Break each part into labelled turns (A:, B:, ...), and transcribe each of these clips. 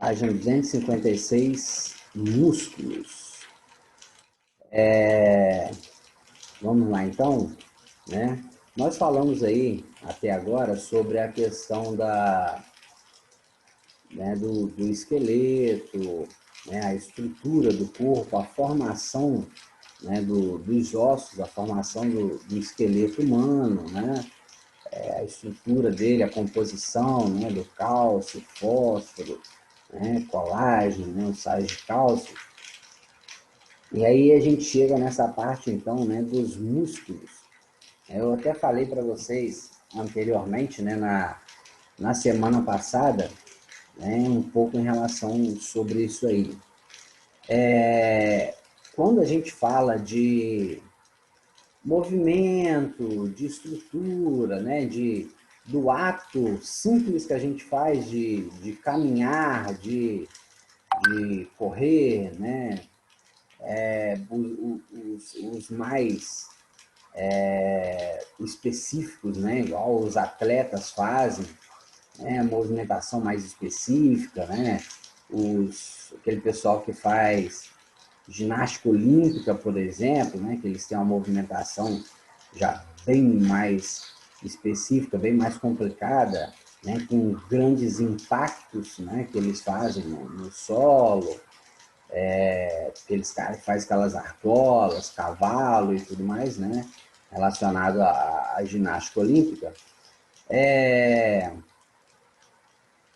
A: Página 256, músculos. Vamos lá, então, né? Nós falamos aí, até agora, sobre a questão do esqueleto, né? A estrutura do corpo, a formação, né? dos ossos, a formação do esqueleto humano, né? A estrutura dele, a composição, né? Do cálcio, fósforo, né? Colágeno, né? Os sais de cálcio. E aí a gente chega nessa parte, então, né, dos músculos. Eu até falei para vocês anteriormente, né, na semana passada, né, um pouco em relação sobre isso aí. Quando a gente fala de movimento, de estrutura, né, do ato simples que a gente faz de caminhar, de correr, né, os mais específicos, né? Igual os atletas fazem, né? A movimentação mais específica, né? Aquele pessoal que faz ginástica olímpica, por exemplo, né? Que eles têm uma movimentação já bem mais específica, bem mais complicada, né? Com grandes impactos, né? Que eles fazem no solo, que eles fazem aquelas argolas, cavalo e tudo mais, né? Relacionado à ginástica olímpica,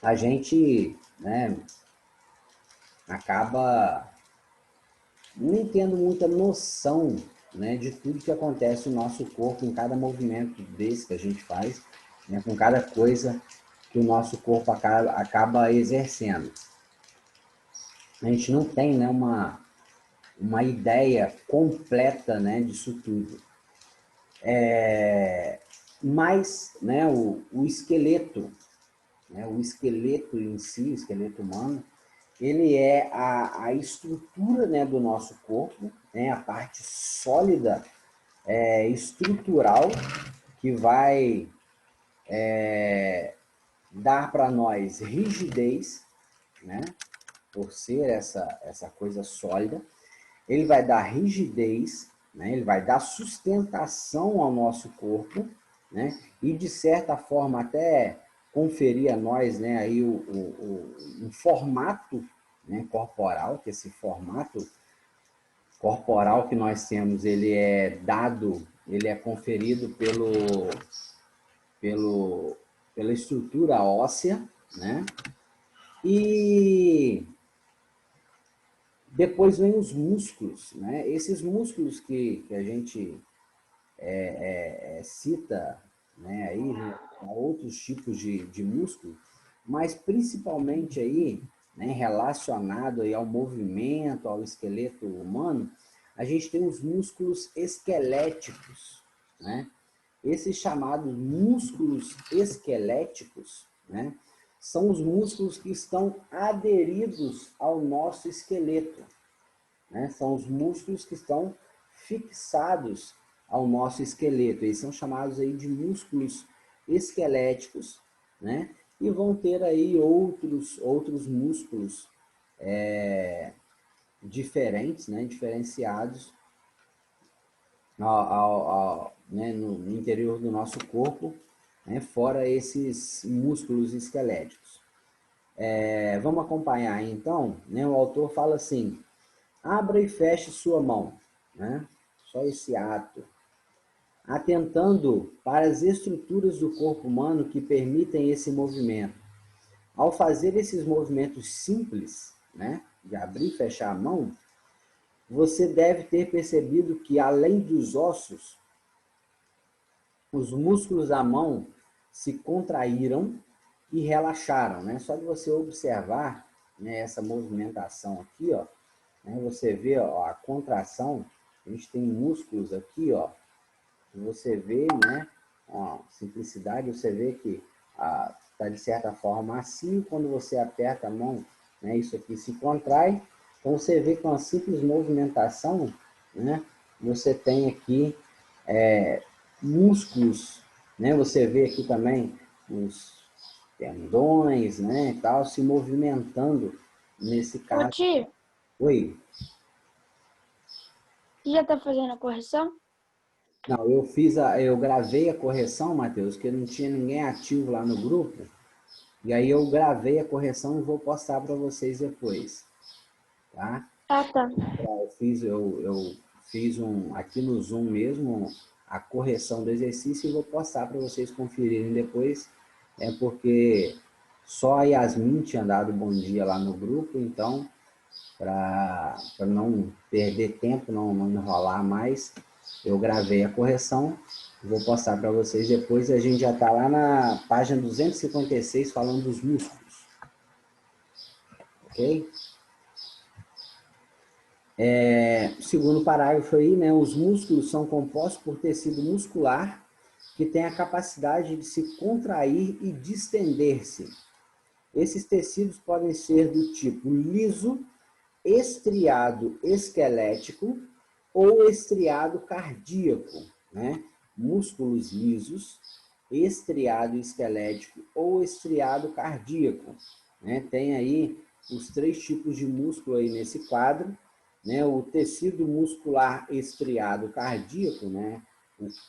A: a gente, né, acaba nem tendo muita noção, né, de tudo que acontece no nosso corpo em cada movimento desse que a gente faz, né, com cada coisa que o nosso corpo acaba exercendo. A gente não tem, né, uma ideia completa, né, disso tudo. Mas, né, o esqueleto, né, o esqueleto em si, o esqueleto humano, ele é a estrutura, né, do nosso corpo, né, a parte sólida, estrutural, que vai dar para nós rigidez, né, por ser essa coisa sólida. Ele vai dar rigidez, né, ele vai dar sustentação ao nosso corpo, né, e de certa forma até conferir a nós, né, aí um formato, né, corporal, que esse formato corporal que nós temos, ele é dado, ele é conferido pelo, pela estrutura óssea, né? E depois vem os músculos, né? Esses músculos que a gente cita, né, aí, né, outros tipos de músculo, mas principalmente aí, né, relacionado aí ao movimento, ao esqueleto humano, a gente tem os músculos esqueléticos, né? Esses chamados músculos esqueléticos, né, são os músculos que estão aderidos ao nosso esqueleto, né? São os músculos que estão fixados ao nosso esqueleto. Eles são chamados aí de músculos esqueléticos, né? E vão ter aí outros músculos diferentes, né? Diferenciados né? no interior do nosso corpo, né? Fora esses músculos esqueléticos. Vamos acompanhar então, né? O autor fala assim: abra e feche sua mão, né? Só esse ato, atentando para as estruturas do corpo humano que permitem esse movimento. Ao fazer esses movimentos simples, né, de abrir e fechar a mão, você deve ter percebido que, além dos ossos, os músculos da mão se contraíram e relaxaram, né? Só de você observar, né, essa movimentação aqui, ó, né, você vê, ó, a contração. A gente tem músculos aqui, ó, que você vê, né, a simplicidade, você vê que está de certa forma macio. Quando você aperta a mão, né, isso aqui se contrai. Então você vê que com a simples movimentação, né, você tem aqui músculos, né? Você vê aqui também os tendões, né, e tal, se movimentando nesse
B: Ô,
A: caso.
B: tio,
A: Oi?
B: você já tá fazendo a correção?
A: Não, eu gravei a correção, Matheus, que não tinha ninguém ativo lá no grupo, e aí eu gravei a correção e vou postar para vocês depois, tá?
B: Ah, tá.
A: Eu fiz aqui no Zoom mesmo a correção do exercício e vou postar para vocês conferirem depois, porque só a Yasmin tinha dado bom dia lá no grupo, então, para não perder tempo, não enrolar mais, eu gravei a correção, vou postar para vocês depois, e a gente já está lá na página 256 falando dos músculos, ok? Segundo parágrafo aí, né, os músculos são compostos por tecido muscular que tem a capacidade de se contrair e distender-se. Esses tecidos podem ser do tipo liso, estriado esquelético ou estriado cardíaco, né? Músculos lisos, estriado esquelético ou estriado cardíaco, né? Tem aí os três tipos de músculo aí nesse quadro, né? O tecido muscular estriado cardíaco, né?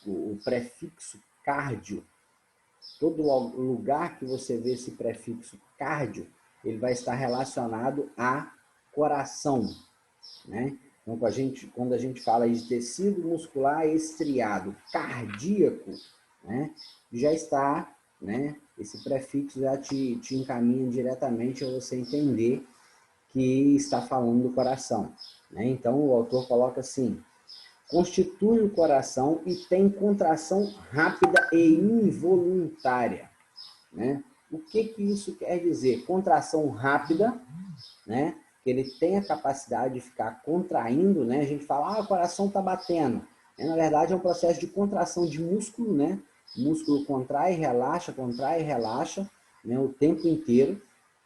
A: O prefixo cardio, todo lugar que você vê esse prefixo cardio, ele vai estar relacionado a coração, né? Então, quando a gente fala de tecido muscular estriado cardíaco, né, já está, né, esse prefixo já te encaminha diretamente a você entender que está falando do coração, né? Então, o autor coloca assim: constitui o coração e tem contração rápida e involuntária, né? O que isso quer dizer? Contração rápida, né? Que ele tem a capacidade de ficar contraindo, né? A gente fala, o coração está batendo. Na verdade, é um processo de contração de músculo, né? O músculo contrai e relaxa, né? O tempo inteiro,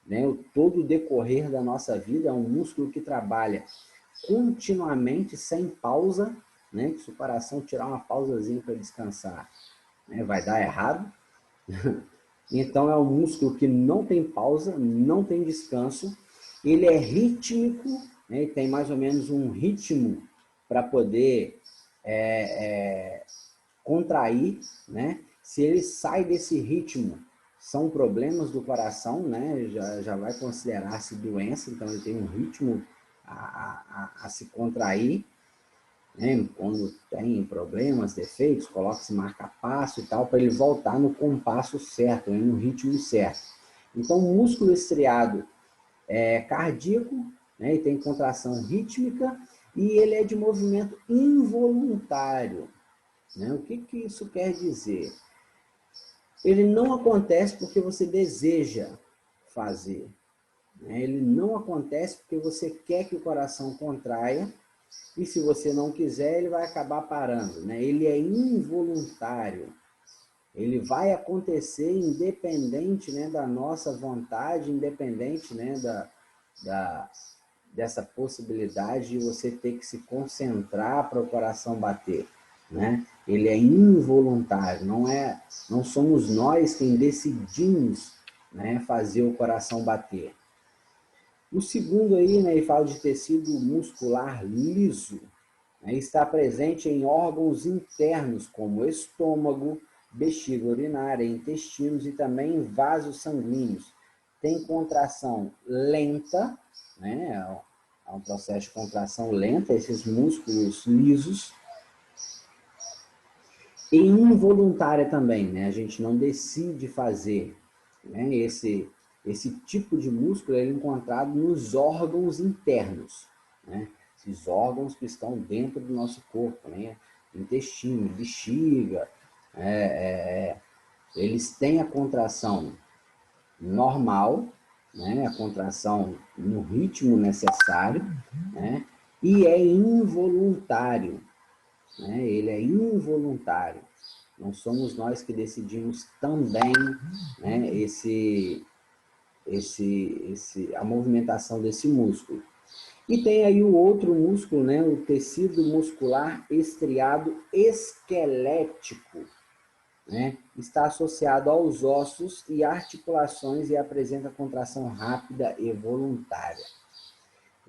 A: né? Todo o decorrer da nossa vida é um músculo que trabalha continuamente, sem pausa, né? Que se o coração tirar uma pausazinha para descansar, né? Vai dar errado. Então é um músculo que não tem pausa, não tem descanso, ele é rítmico, né? Tem mais ou menos um ritmo para poder contrair, né? Se ele sai desse ritmo, são problemas do coração, né? Já vai considerar-se doença, então ele tem um ritmo a se contrair, né? Quando tem problemas, defeitos, coloca-se marca-passo e tal, para ele voltar no compasso certo, né? No ritmo certo. Então, o músculo estriado é cardíaco, né? Ele tem contração rítmica e ele é de movimento involuntário, né? O que isso quer dizer? Ele não acontece porque você deseja fazer, né? Ele não acontece porque você quer que o coração contraia, e se você não quiser, ele vai acabar parando, né? Ele é involuntário. Ele vai acontecer independente, né, da nossa vontade, independente, né, dessa possibilidade de você ter que se concentrar para o coração bater, né? Ele é involuntário, não somos nós quem decidimos, né, fazer o coração bater. O segundo aí, né, ele fala de tecido muscular liso, né, está presente em órgãos internos como estômago, bexiga urinária, intestinos e também em vasos sanguíneos. Tem contração lenta, né, é um processo de contração lenta, esses músculos lisos, e involuntária também, né, a gente não decide fazer, né, esse tipo de músculo é encontrado nos órgãos internos, né? Esses órgãos que estão dentro do nosso corpo, né? Intestino, bexiga, eles têm a contração normal, né? A contração no ritmo necessário, né? E é involuntário, né? Ele é involuntário. Não somos nós que decidimos também, né, a movimentação desse músculo. E tem aí o outro músculo, né, o tecido muscular estriado esquelético. né, está associado aos ossos e articulações e apresenta contração rápida e voluntária.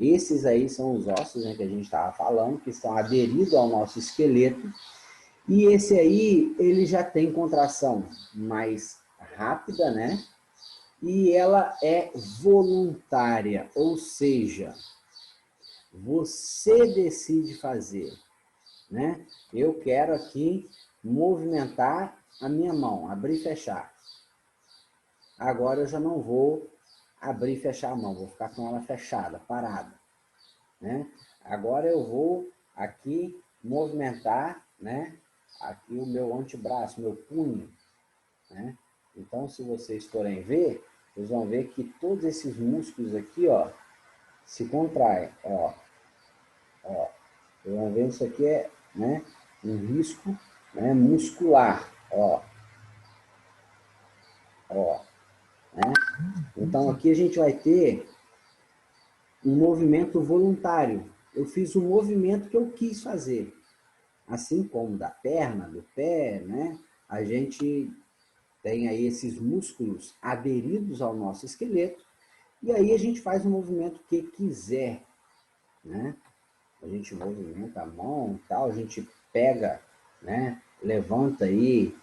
A: Esses aí são os ossos, né, que a gente estava falando, que estão aderidos ao nosso esqueleto. E esse aí, ele já tem contração mais rápida, né? E ela é voluntária, ou seja, você decide fazer, né? Eu quero aqui movimentar a minha mão, abrir e fechar. Agora eu já não vou abrir e fechar a mão, vou ficar com ela fechada, parada, né? Agora eu vou aqui movimentar, né? Aqui o meu antebraço, meu punho, né? Então, se vocês forem ver, vocês vão ver que todos esses músculos aqui, ó, se contraem, ó. Vocês vão ver isso aqui é, né, um risco, né, muscular, ó, né? Então, aqui a gente vai ter um movimento voluntário. Eu fiz o movimento que eu quis fazer. Assim como da perna, do pé, né? A gente tem aí esses músculos aderidos ao nosso esqueleto, e aí a gente faz o movimento que quiser, né? A gente movimenta a mão e tal, a gente pega, né? Levanta aí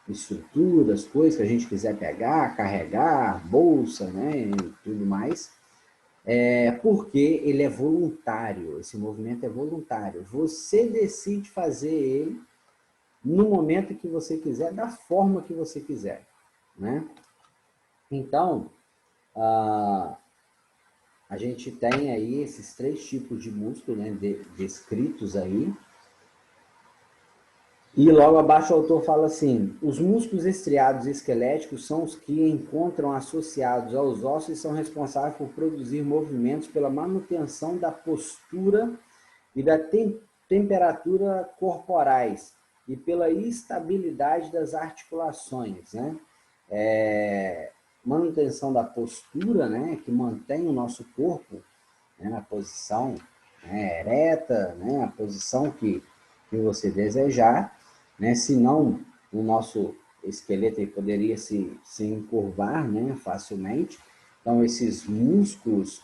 A: estruturas, coisas que a gente quiser pegar, carregar, bolsa, né? E tudo mais. Porque ele é voluntário, esse movimento é voluntário. Você decide fazer ele no momento que você quiser, da forma que você quiser, né? Então, a gente tem aí esses 3 tipos de músculo, né, descritos aí. E logo abaixo o autor fala assim: os músculos estriados e esqueléticos são os que encontram associados aos ossos e são responsáveis por produzir movimentos pela manutenção da postura e da temperatura corporais e pela estabilidade das articulações, né? Manutenção da postura, né, que mantém o nosso corpo, né, na posição, né, ereta, né, a posição que você desejar, né, senão o nosso esqueleto aí poderia se encurvar, né, facilmente. Então, esses músculos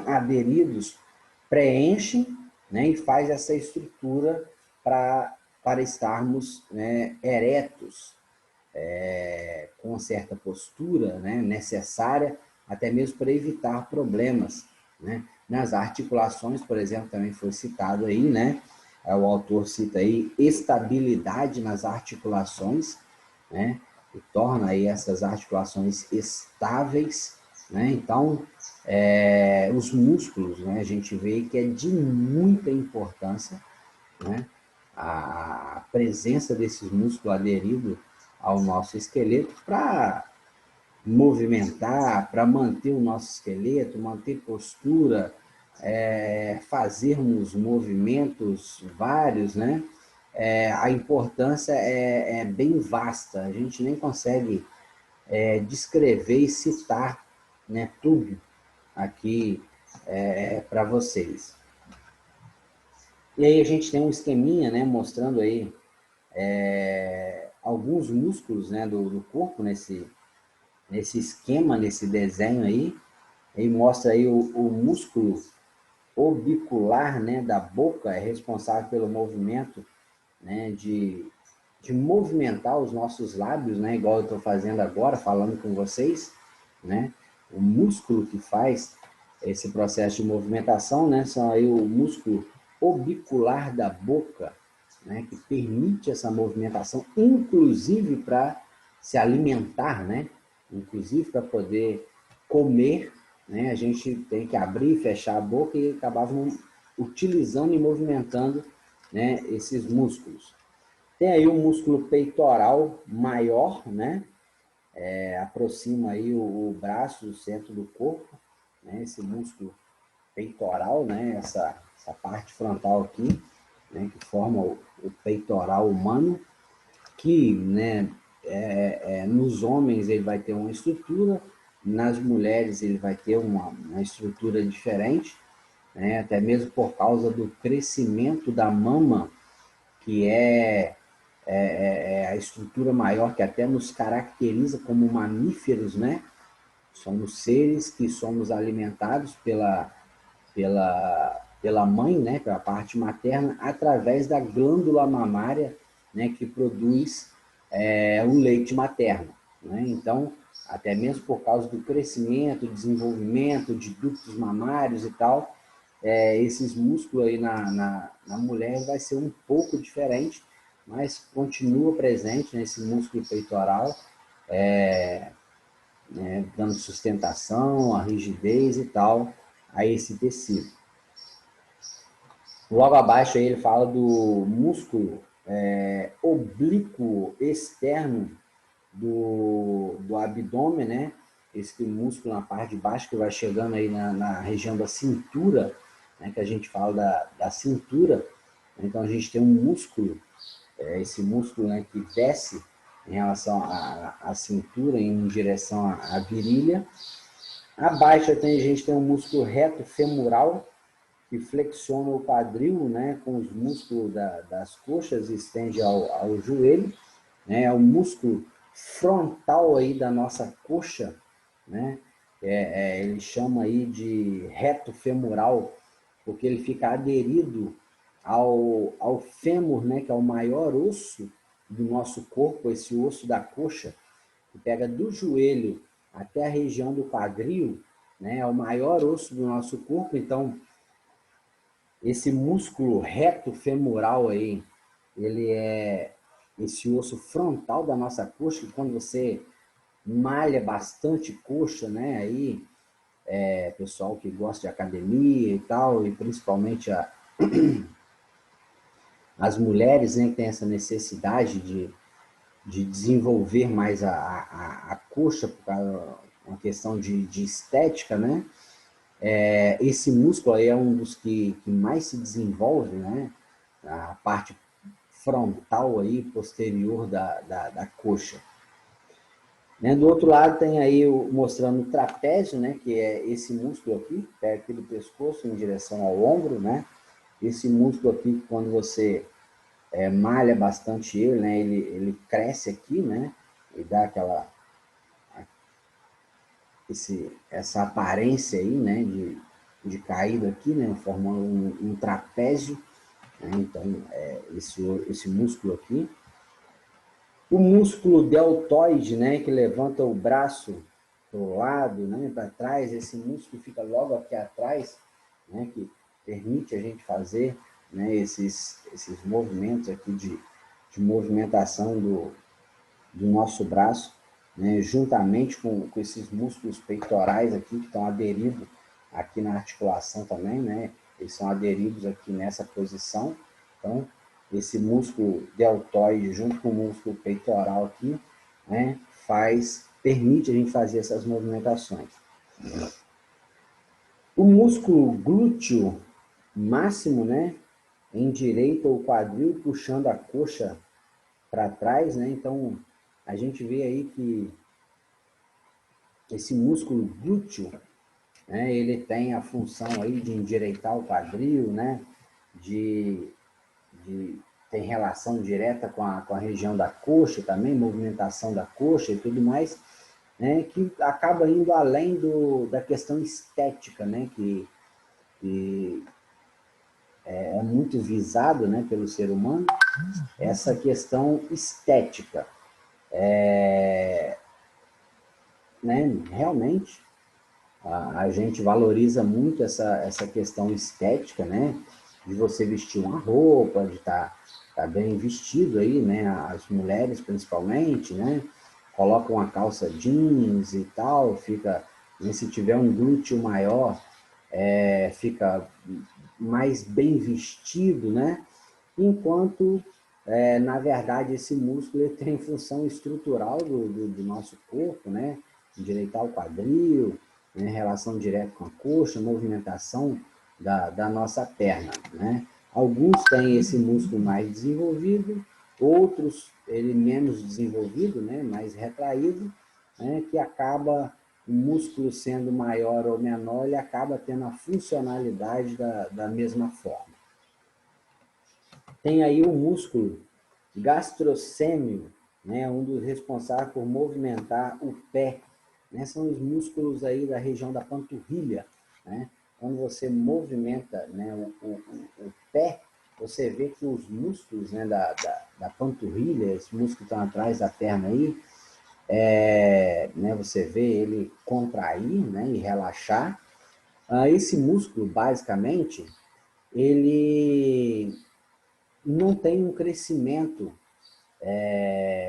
A: aderidos preenchem, né, e faz essa estrutura para estarmos, né, eretos, com certa postura, né, necessária, até mesmo para evitar problemas, né? Nas articulações, por exemplo, também foi citado aí, né? O autor cita aí estabilidade nas articulações, né? E torna aí essas articulações estáveis, né? Então, os músculos, né? A gente vê que é de muita importância, né? A presença desses músculos aderidos ao nosso esqueleto para movimentar, para manter o nosso esqueleto, manter postura, fazermos movimentos vários, né? A importância é bem vasta, a gente nem consegue descrever e citar, né, tudo aqui para vocês. E aí a gente tem um esqueminha, né, mostrando aí alguns músculos, né, do corpo nesse esquema, nesse desenho aí. Ele mostra aí o músculo orbicular, né, da boca, é responsável pelo movimento, né, de movimentar os nossos lábios, né, igual eu estou fazendo agora, falando com vocês, né? O músculo que faz esse processo de movimentação, né, são aí o músculo orbicular da boca, né, que permite essa movimentação, inclusive para se alimentar, né, inclusive para poder comer, né, a gente tem que abrir e fechar a boca e acabavam utilizando e movimentando, né, esses músculos. Tem aí o músculo peitoral maior, né, aproxima aí o braço do centro do corpo, né, esse músculo peitoral, né, essa parte frontal aqui, né, que forma o peitoral humano, que, né, nos homens ele vai ter uma estrutura, nas mulheres ele vai ter uma estrutura diferente, né, até mesmo por causa do crescimento da mama, que a estrutura maior que até nos caracteriza como mamíferos, né? Somos seres que somos alimentados pela mãe, né? Pela parte materna, através da glândula mamária, né? Que produz o leite materno, né? Então, até mesmo por causa do crescimento, desenvolvimento de ductos mamários e tal, esses músculos aí na mulher vai ser um pouco diferente, mas continua presente nesse músculo peitoral, dando sustentação, a rigidez e tal a esse tecido. Logo abaixo aí ele fala do músculo oblíquo externo do abdômen, né? Esse músculo na parte de baixo que vai chegando aí na região da cintura, né? Que a gente fala da cintura. Então a gente tem um músculo, esse músculo, né, que desce em relação à cintura em direção à virilha. Abaixo a gente tem um músculo reto femoral que flexiona o quadril, né, com os músculos das coxas e estende ao joelho, né, é o músculo frontal aí da nossa coxa, né, ele chama aí de reto femoral, porque ele fica aderido ao fêmur, né, que é o maior osso do nosso corpo, esse osso da coxa, que pega do joelho até a região do quadril, né, é o maior osso do nosso corpo. Então, esse músculo reto femoral aí, ele é esse osso frontal da nossa coxa, que quando você malha bastante coxa, né, aí, pessoal que gosta de academia e tal, e principalmente as mulheres, né, que tem essa necessidade de desenvolver mais a coxa, por causa uma questão de estética, né, esse músculo aí é um dos que mais se desenvolve, né, a parte frontal aí, posterior da coxa. Né? Do outro lado tem aí mostrando o trapézio, né, que é esse músculo aqui, perto aqui do pescoço, em direção ao ombro, né? Esse músculo aqui, quando você malha bastante ele, né, ele cresce aqui, né, e dá essa aparência aí, né, de caída aqui, né, formando um trapézio, né? Então, esse músculo aqui. O músculo deltoide, né, que levanta o braço para o lado, né, para trás, esse músculo fica logo aqui atrás, né, que permite a gente fazer, né, esses movimentos aqui de movimentação do nosso braço, né, juntamente com esses músculos peitorais aqui, que estão aderidos aqui na articulação também, né, eles são aderidos aqui nessa posição. Então, esse músculo deltoide junto com o músculo peitoral aqui, né, permite a gente fazer essas movimentações. O músculo glúteo máximo, né, endireita o quadril puxando a coxa para trás, né? Então a gente vê aí que esse músculo glúteo, né, ele tem a função aí de endireitar o quadril, né, tem relação direta com a região da coxa também, movimentação da coxa e tudo mais, né, que acaba indo além da questão estética, né, que é muito visado, né, pelo ser humano, essa questão estética. Né, realmente, a gente valoriza muito essa questão estética, né, de você vestir uma roupa, de estar bem vestido aí, né, as mulheres principalmente, né, colocam uma calça jeans e tal, fica, né, se tiver um glúteo maior, fica mais bem vestido, né, enquanto, na verdade, esse músculo ele tem função estrutural do nosso corpo, né, endireitar o quadril, né, relação direta com a coxa, movimentação da nossa perna, né. Alguns têm esse músculo mais desenvolvido, outros ele menos desenvolvido, né, mais retraído, né, que acaba o músculo sendo maior ou menor, ele acaba tendo a funcionalidade da mesma forma. Tem aí o músculo gastrocêmio, né, um dos responsáveis por movimentar o pé, né, são os músculos aí da região da panturrilha, né? Quando você movimenta, né, o pé, você vê que os músculos, né, da panturrilha, esses músculos que estão atrás da perna aí, né, você vê ele contrair, né, e relaxar. Esse músculo, basicamente, ele não tem um crescimento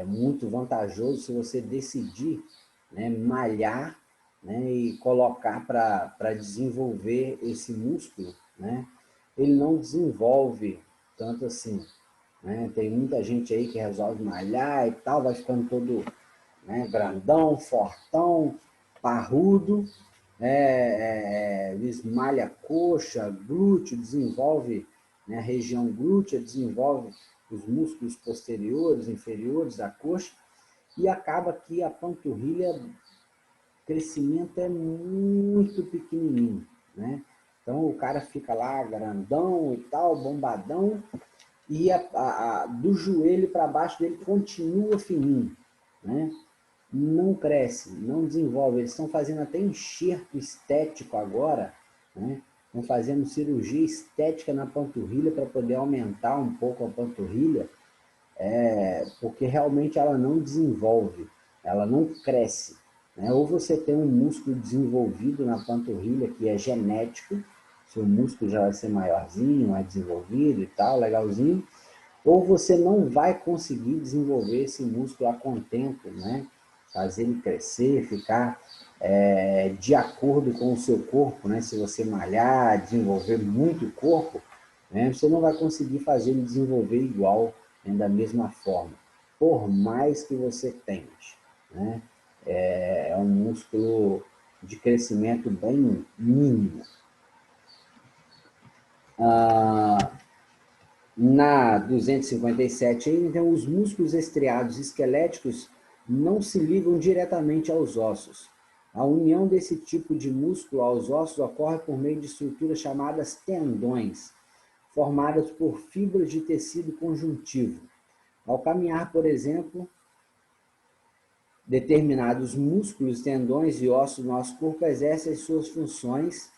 A: muito vantajoso se você decidir, né, malhar, né, e colocar para desenvolver esse músculo, né? Ele não desenvolve tanto assim, né? Tem muita gente aí que resolve malhar e tal, vai ficando todo, né, grandão, fortão, parrudo, esmalha coxa, glúteo, desenvolve, né, a região glútea, desenvolve os músculos posteriores, inferiores da coxa, e acaba que a panturrilha, o crescimento é muito pequenininho, né? Então o cara fica lá grandão e tal, bombadão, e do joelho para baixo dele continua fininho, né? Não cresce, não desenvolve. Eles estão fazendo até enxerto estético agora, né? Estão fazendo cirurgia estética na panturrilha para poder aumentar um pouco a panturrilha, porque realmente ela não desenvolve, ela não cresce, né? Ou você tem um músculo desenvolvido na panturrilha que é genético, seu músculo já vai ser maiorzinho, mais desenvolvido e tal, legalzinho, ou você não vai conseguir desenvolver esse músculo a contento, né? Fazer ele crescer, ficar de acordo com o seu corpo, né? Se você malhar, desenvolver muito o corpo, né, você não vai conseguir fazer ele desenvolver igual, né, da mesma forma, por mais que você tente, né? É um músculo de crescimento bem mínimo. Na 257, então, os músculos estriados esqueléticos não se ligam diretamente aos ossos. A união desse tipo de músculo aos ossos ocorre por meio de estruturas chamadas tendões, formadas por fibras de tecido conjuntivo. Ao caminhar, por exemplo, determinados músculos, tendões e ossos do nosso corpo exercem as suas funções,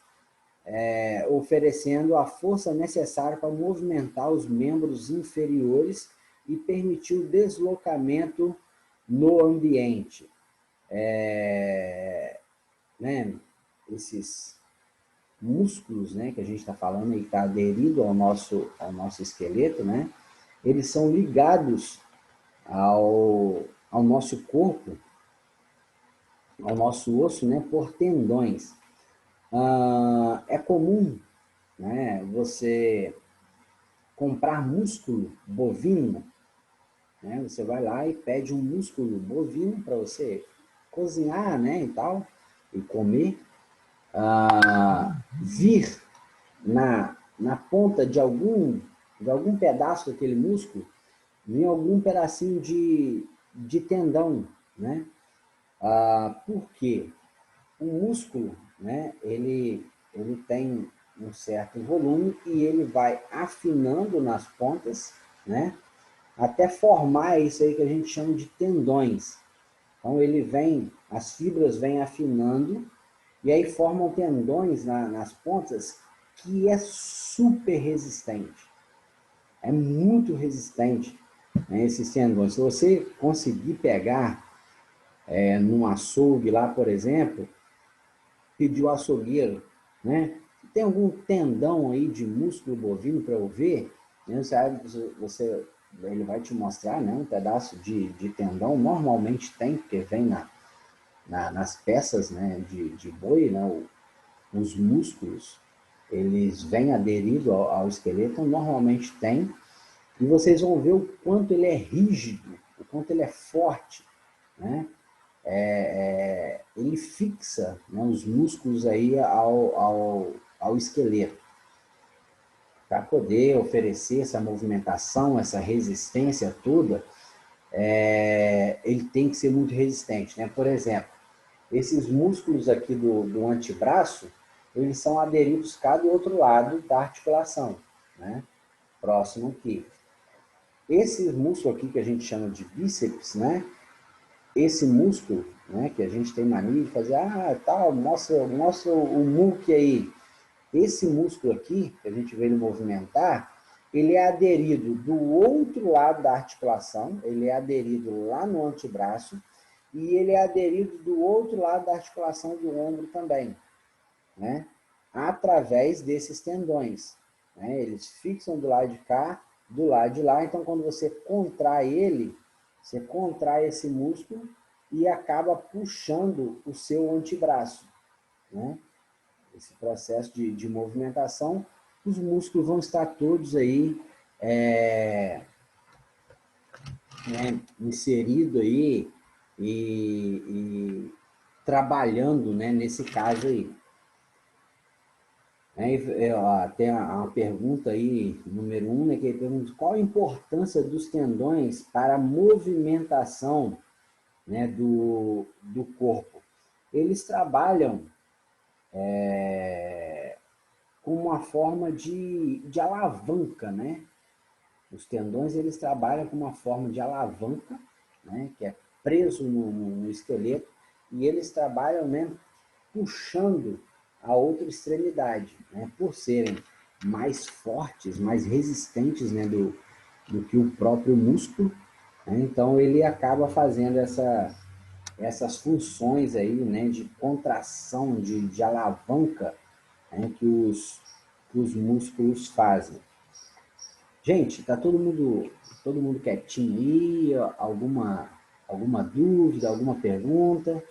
A: oferecendo a força necessária para movimentar os membros inferiores e permitir o deslocamento no ambiente. Né, esses músculos, né, que a gente está falando e está aderido ao nosso esqueleto, né, eles são ligados ao nosso corpo, ao nosso osso, né, por tendões. É comum, né, você comprar músculo bovino, né, você vai lá e pede um músculo bovino para você cozinhar, né, e tal, e comer, vir na ponta de algum pedaço daquele músculo, vir algum pedacinho de tendão, né? Por quê? O músculo, né, ele tem um certo volume e ele vai afinando nas pontas, né, até formar isso aí que a gente chama de tendões. Então ele vem, as fibras vêm afinando e aí formam tendões nas pontas que é super resistente. É muito resistente, né, esses tendões. Se você conseguir pegar num açougue lá, por exemplo, pedir o açougueiro, né? Tem algum tendão aí de músculo bovino para eu ver? Né? Ele vai te mostrar, né, um pedaço de tendão. Normalmente tem, porque vem nas peças, né, de boi, né, os músculos, eles vêm aderidos ao esqueleto, normalmente tem. E vocês vão ver o quanto ele é rígido, o quanto ele é forte, né? Ele fixa, né, os músculos aí ao esqueleto, para poder oferecer essa movimentação, essa resistência toda. Ele tem que ser muito resistente, né? Por exemplo, esses músculos aqui do antebraço, eles são aderidos cada outro lado da articulação, né? Próximo aqui. Esse músculo aqui que a gente chama de bíceps, né? Esse músculo, né, que a gente tem mania de fazer, tal, mostra o muque aí. Esse músculo aqui, que a gente vê ele movimentar, ele é aderido do outro lado da articulação, ele é aderido lá no antebraço, e ele é aderido do outro lado da articulação do ombro também, né? Através desses tendões, né? Eles fixam do lado de cá, do lado de lá, então quando você contrai ele, você contrai esse músculo e acaba puxando o seu antebraço, né? Esse processo de movimentação, os músculos vão estar todos aí né, inserido aí e trabalhando, né, nesse caso aí. Tem uma pergunta aí, número 1, né, que ele pergunta qual a importância dos tendões para a movimentação, né, do corpo. Eles trabalham com uma forma de alavanca, né? Os tendões, eles trabalham com uma forma de alavanca, né, que é preso no esqueleto, e eles trabalham, né, puxando a outra extremidade, né, por serem mais fortes, mais resistentes, né, do que o próprio músculo, né, então ele acaba fazendo essas funções aí, né, de contração, de alavanca, né, que os músculos fazem. Gente, tá todo mundo quietinho aí? Alguma dúvida, alguma pergunta?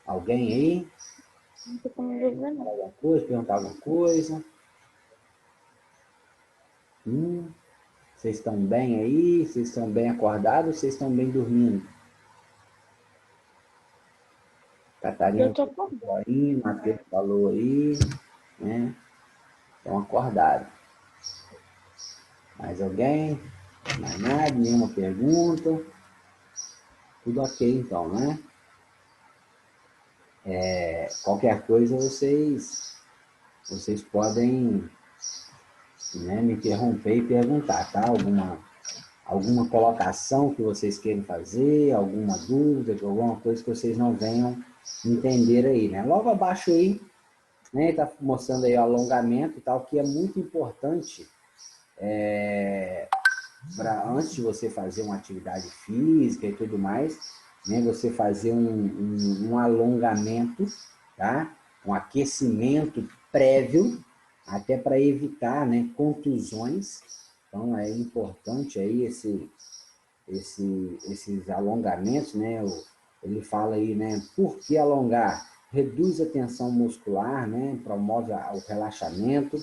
A: Alguém aí?
B: Não tô com dúvida, não.
A: Alguma coisa, perguntar alguma coisa? Vocês estão bem aí? Vocês estão bem acordados ou vocês estão bem dormindo?
B: Eu
A: Catarina,
B: tô acordada.
A: aí, Matheus falou aí, né? Estão acordados. Mais alguém? Mais nada? Nenhuma pergunta? Tudo ok então, né? Qualquer coisa vocês podem, né, me interromper e perguntar, tá? Alguma colocação que vocês queiram fazer, alguma dúvida, alguma coisa que vocês não venham entender aí, né? Logo abaixo aí, né, está mostrando aí o alongamento e tal, que é muito importante antes de você fazer uma atividade física e tudo mais, né, você fazer um alongamento, tá? Um aquecimento prévio, até para evitar, né, contusões. Então é importante aí esses alongamentos, né? Ele fala aí, né? Por que alongar? Reduz a tensão muscular, né? Promove o relaxamento,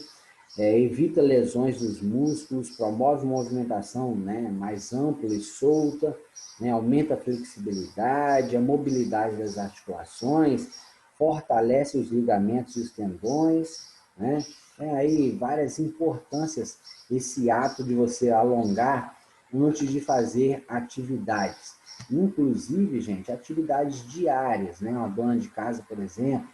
A: evita lesões dos músculos, promove movimentação, né, mais ampla e solta, né, aumenta a flexibilidade, a mobilidade das articulações, fortalece os ligamentos e os tendões, né? Tem aí várias importâncias esse ato de você alongar antes de fazer atividades. Inclusive, gente, atividades diárias, né? Uma dona de casa, por exemplo,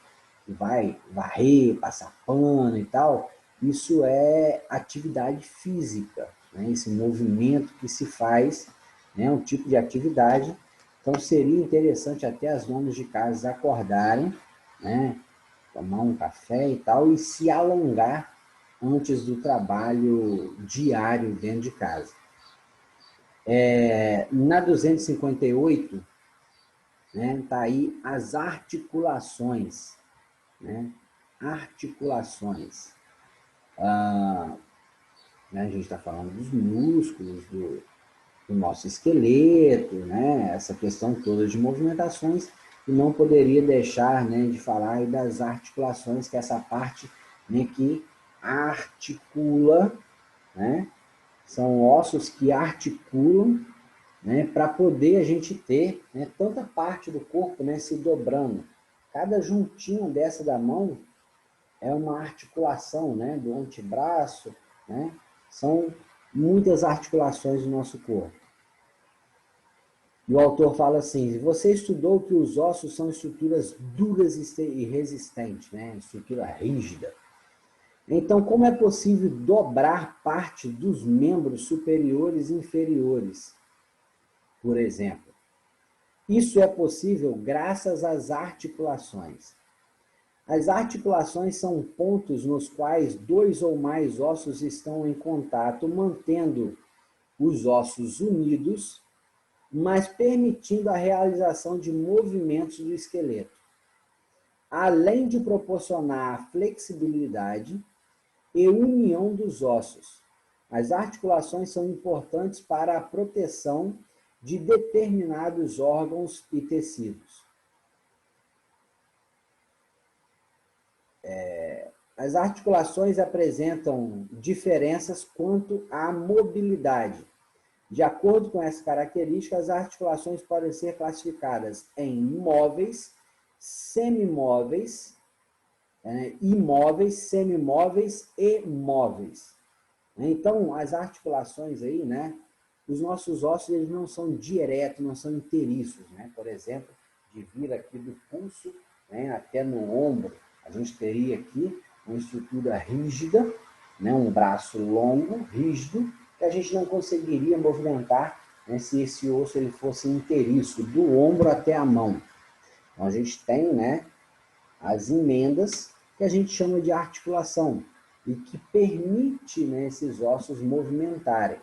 A: que vai varrer, passar pano e tal, isso é atividade física, né? Esse movimento que se faz, né? Um tipo de atividade. Então, seria interessante até as donas de casa acordarem, né? Tomar um café e tal, e se alongar antes do trabalho diário dentro de casa. Na 258, né, tá aí as articulações, né? Articulações. Né, a gente está falando dos músculos, do nosso esqueleto, né? Essa questão toda de movimentações, e não poderia deixar, né, de falar aí das articulações, que é essa parte, né, que articula, né? São ossos que articulam, né, para poder a gente ter, né, tanta parte do corpo, né, se dobrando. Cada juntinho dessa da mão é uma articulação, né, do antebraço, né? São muitas articulações do nosso corpo. E o autor fala assim: você estudou que os ossos são estruturas duras e resistentes, né? Estrutura rígida. Então, como é possível dobrar parte dos membros superiores e inferiores, por exemplo? Isso é possível graças às articulações. As articulações são pontos nos quais dois ou mais ossos estão em contato, mantendo os ossos unidos, mas permitindo a realização de movimentos do esqueleto. Além de proporcionar a flexibilidade e união dos ossos, as articulações são importantes para a proteção de determinados órgãos e tecidos. As articulações apresentam diferenças quanto à mobilidade. De acordo com essas características, as articulações podem ser classificadas em móveis, semimóveis, imóveis, semimóveis e móveis. Então, as articulações aí, né? Os nossos ossos, eles não são diretos, não são inteiriços, né? Por exemplo, de vir aqui do pulso, né, até no ombro, a gente teria aqui uma estrutura rígida, né, um braço longo, rígido, que a gente não conseguiria movimentar, né, se esse osso ele fosse inteiriço, do ombro até a mão. Então, a gente tem, né, as emendas, que a gente chama de articulação, e que permite, né, esses ossos movimentarem.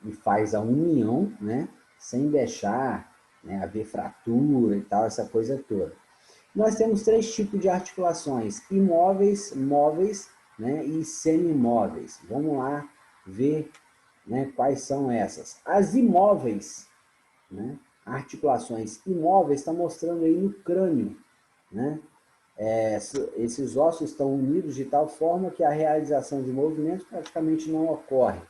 A: E faz a união, né, sem deixar, né, haver fratura e tal, essa coisa toda. Nós temos 3 tipos de articulações: imóveis, móveis, né, e semimóveis. Vamos lá ver, né, quais são essas. As imóveis, né, articulações imóveis, está mostrando aí no crânio, né? Esses ossos estão unidos de tal forma que a realização de movimentos praticamente não ocorre,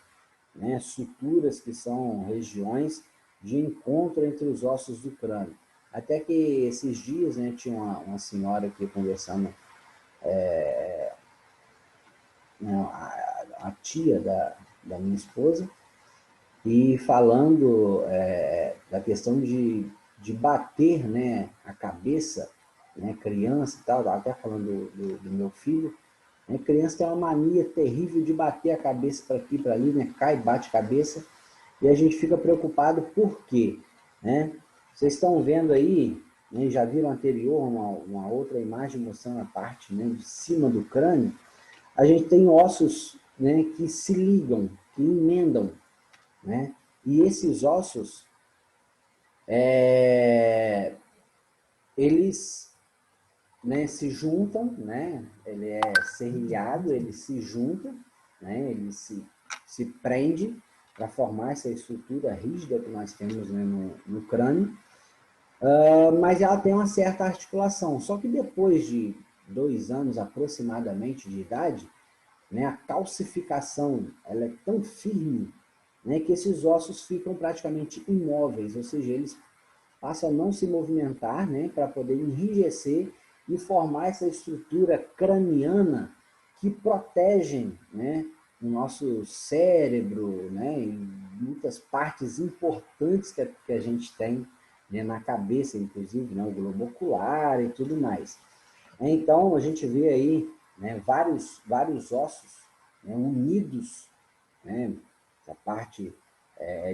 A: né? Suturas, que são regiões de encontro entre os ossos do crânio. Até que esses dias, né, tinha uma senhora aqui conversando, né, a tia da minha esposa, e falando da questão de bater, né, a cabeça, né, criança e tal, até falando do meu filho, né, criança tem uma mania terrível de bater a cabeça para aqui e para ali, né, cai, bate a cabeça, e a gente fica preocupado por quê? Né? Vocês estão vendo aí, né, já viram anterior uma outra imagem mostrando a parte, né, de cima do crânio, a gente tem ossos, né, que se ligam, que emendam, né? E esses ossos, eles, né, se juntam, né? Ele é serrilhado, ele se junta, né? Ele se prende para formar essa estrutura rígida que nós temos, né, no crânio, mas ela tem uma certa articulação. Só que depois de 2 anos aproximadamente de idade, né, a calcificação ela é tão firme, né, que esses ossos ficam praticamente imóveis, ou seja, eles passam a não se movimentar, né, para poder enrijecer e formar essa estrutura craniana que protegem, né, o nosso cérebro, né, e muitas partes importantes que a gente tem, né, na cabeça, inclusive, né, o globo ocular e tudo mais. Então, a gente vê aí, né, vários ossos, né, unidos, né, essa parte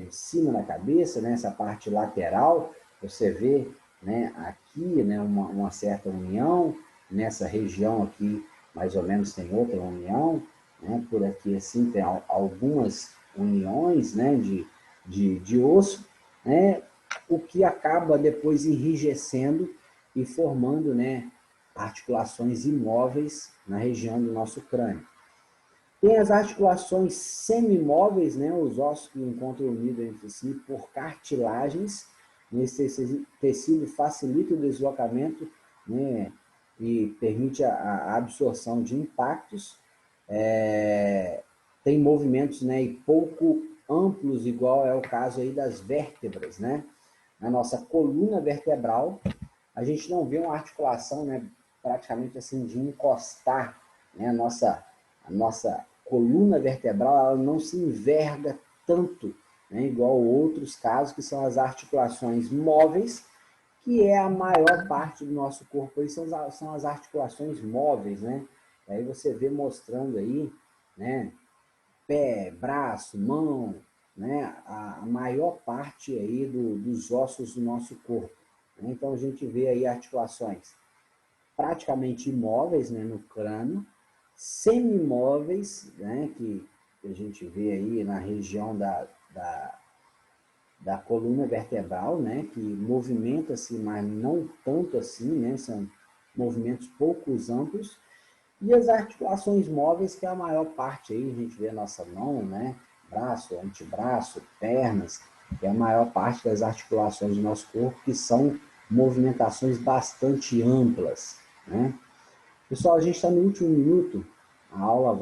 A: de cima da cabeça, né, essa parte lateral, você vê, né, aqui, né, uma certa união, nessa região aqui, mais ou menos, tem outra união, né, por aqui assim tem algumas uniões, né, de osso, né, o que acaba depois enrijecendo e formando, né, articulações imóveis na região do nosso crânio. Tem as articulações semimóveis, né, os ossos que encontram unidos entre si por cartilagens. Esse tecido facilita o deslocamento, né, e permite a absorção de impactos. Tem movimentos, né, e pouco amplos, igual é o caso aí das vértebras, né? Na nossa coluna vertebral, a gente não vê uma articulação, né, praticamente assim de encostar, né, a nossa coluna vertebral, ela não se enverga tanto, né, igual outros casos que são as articulações móveis, que é a maior parte do nosso corpo. Aí são as articulações móveis, né? Aí você vê mostrando aí, né? Pé, braço, mão, né? A maior parte aí dos ossos do nosso corpo. Né? Então a gente vê aí articulações praticamente imóveis, né, no crânio, semi-imóveis, né, que a gente vê aí na região da coluna vertebral, né, que movimenta-se, mas não tanto assim, né, são movimentos poucos amplos, e as articulações móveis, que é a maior parte aí, a gente vê a nossa mão, né, braço, antebraço, pernas, que é a maior parte das articulações do nosso corpo, que são movimentações bastante amplas, né. Pessoal, a gente está no último minuto, a aula